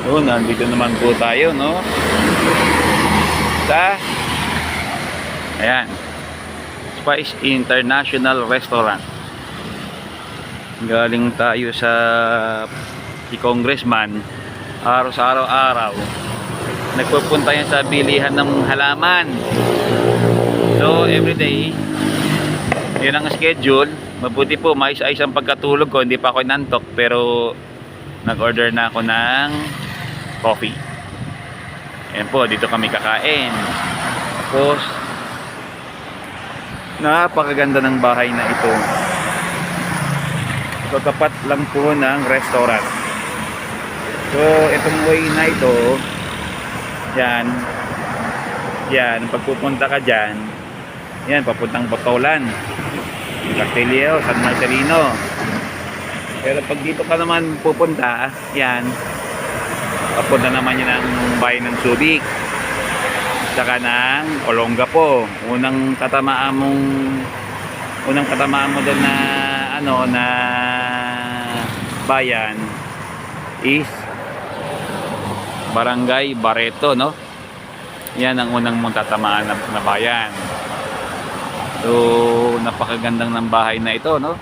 So, nandito naman po tayo, no? Sa, ayan, Spice International Restaurant. Galing tayo sa si Congressman. Araw sa araw-araw nagpupunta yan sa bilihan ng halaman. So, everyday, yun ang schedule. Mabuti po, maayos-ayos ang pagkatulog ko. Hindi pa ako inantok, pero nag-order na ako ng coffee. Ayan po, dito kami kakain. Tapos, napakaganda ng bahay na ito. So, tapat lang po ng restaurant. So, itong way na ito, yan, pagpupunta ka dyan, yan, papuntang Botolan, Castillejo, San Marcelino. Pero pag dito ka naman pupunta, yan, papunta naman yan ng bayan ng Subic, saka ng Olongapo. Unang tatamaan mo doon na na bayan is Barangay Barreto, no? Yan ang unang mong tatamaan na bayan. So, napakagandang ng bahay na ito, no?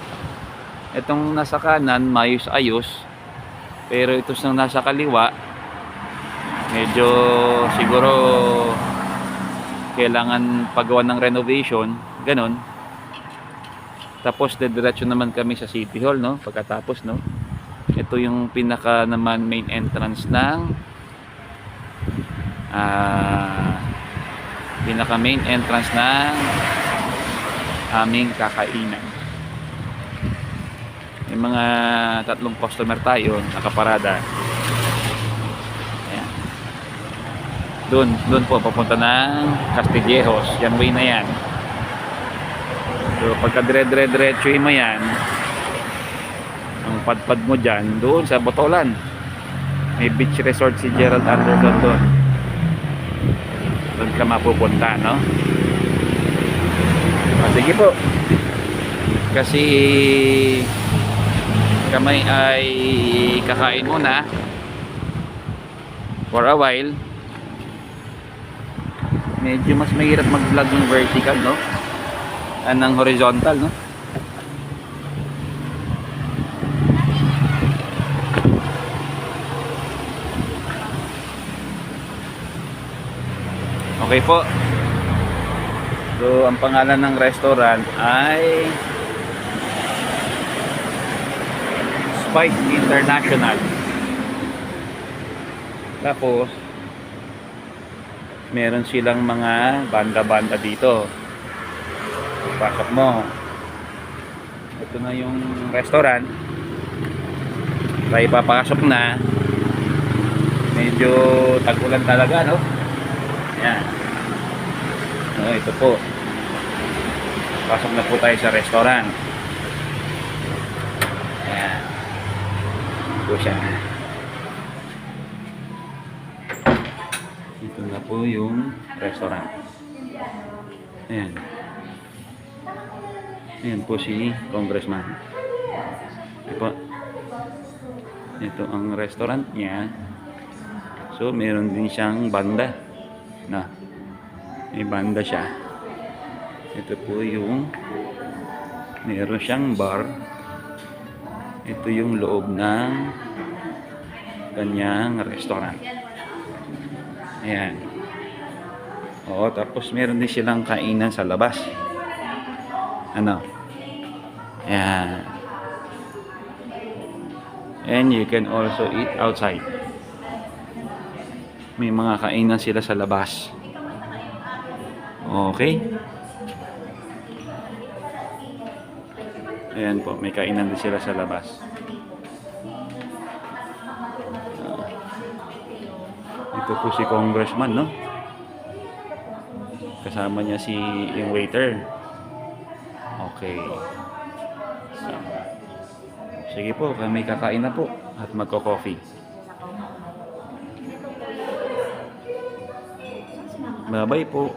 Itong nasa kanan, mayos-ayos. Pero ito sa nasa kaliwa, medyo siguro kailangan paggawa ng renovation, ganun. Tapos diretso naman kami sa City Hall, no? Pagkatapos, no? Ito yung pinaka naman main entrance ng pinaka main entrance ng aming kakainan. May mga tatlong customer tayo nakaparada. Ayan. Doon po papunta ng Castillejos. Yan way na yan. So pagka diretso mo yan, ang padpad mo dyan, doon sa Botolan. May beach resort si Gerald Anderson doon. Doon ka mapupunta, no? Sige po. Kasi kami ay kakain muna for a while. Medyo mas mahirap mag-vlog ng vertical, no? Anong horizontal, no? Okay po. So, ang pangalan ng restaurant ay Spice International. Tapos, meron silang mga banda-banda dito. Pasok mo. Ito na yung restaurant. Tayo papasok na. Medyo tag-ulan talaga, no? Ayan. Ito po. Pasok na po tayo sa restaurant. Ayan. Ito siya. Ito na po yung restaurant. Ayan. Ayan po si Congressman. Ito po. Ito ang restaurant niya. So, meron din siyang banda. Na. May banda siya. Ito po yung meron siyang bar. Ito yung loob ng kanyang restaurant. Ayan. Oo, tapos meron din silang kainan sa labas. Ano? Ayan. And you can also eat outside. May mga kainan sila sa labas. Okay. Ayan po, may kainan din sila sa labas. Ito po si Congressman, no? Kasama niya si yung waiter. Okay. So, sige po, kami kakain na po at magko-coffee. Bye-bye po.